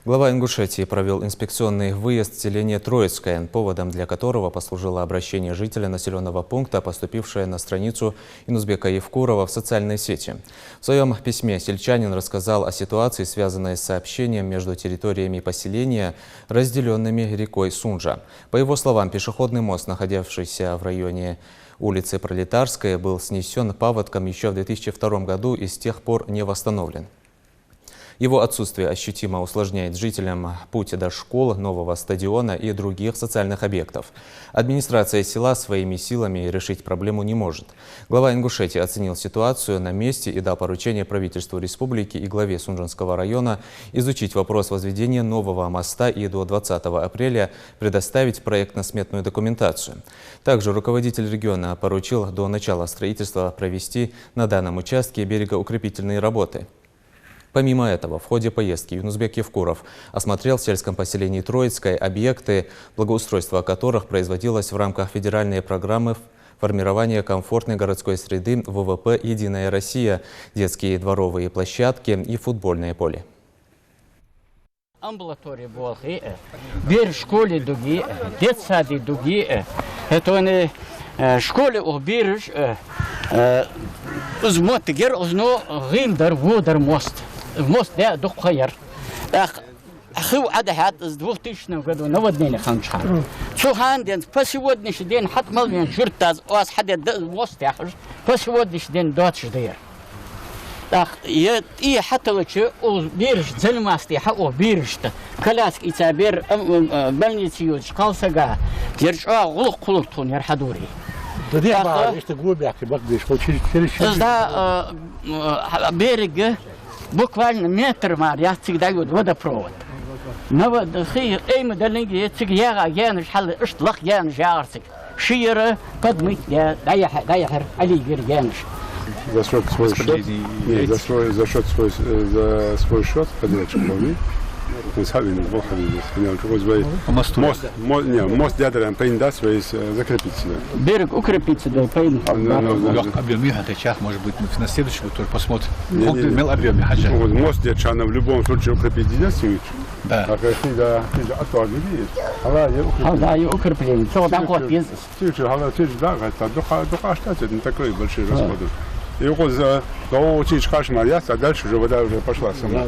Глава Ингушетии провел инспекционный выезд в селение Троицкое, поводом для которого послужило обращение жителя населенного пункта, поступившее на страницу Инузбека Евкурова в социальной сети. В своем письме сельчанин рассказал о ситуации, связанной с сообщением между территориями поселения, разделенными рекой Сунжа. По его словам, пешеходный мост, находившийся в районе улицы Пролетарской, был снесен паводком еще в 2002 году и с тех пор не восстановлен. Его отсутствие ощутимо усложняет жителям путь до школ, нового стадиона и других социальных объектов. Администрация села своими силами решить проблему не может. Глава Ингушетии оценил ситуацию на месте и дал поручение правительству республики и главе Сунжанского района изучить вопрос возведения нового моста и до 20 апреля предоставить проектно-сметную документацию. Также руководитель региона поручил до начала строительства провести на данном участке берегоукрепительные работы. Помимо этого, в ходе поездки Инузбек Евкуров осмотрел в сельском поселении Троицкое объекты, благоустройство которых производилось в рамках федеральной программы формирования комфортной городской среды ВВП «Единая Россия», детские дворовые площадки и футбольное поле. Амбулатория была, бер школе дуги, детсады дуги, это они школе уберешь, узмотигер узно гимдар водер мост. Мост да духайер. Аху адахат с 2000 года наводнение ханчхан. Чухан ден по сегодняшний день хатмал мен журтаз ас хадя мост яхж по сегодняшний день 20 дер. Так и حتى لو بيرش زلماستي حقه بيرشت كلاس إتابير بلنيتيو شقالسجا يرجع غلق خلطون يرحدوري. ده بقى إيش تقول بيحكي بقديش هو شيء ده بيرج بكوان متر مار يحتاج دايود وده برود. نبى دخيل أي مدلني يتسق يا جانش حل إشتلق جانش يارسك شيرة قدمي يا دايحر علي غير جانش. За счет свой счет подрядчик лови. Мост дядером поиндаст, закрепится. Берег укрепится, да, поиндаст. Объем течах, может быть, на следующий год тоже посмотрим. Мел объем хаджа. Мост дядчана в любом случае укрепить единственный. Да. А если да, отваги видишь. Да, и укрепление. Что там вот бизнес? Да, это духа штатит, не такой большой расход. И вот за до чуть кашмар, а дальше уже вода уже пошла сама.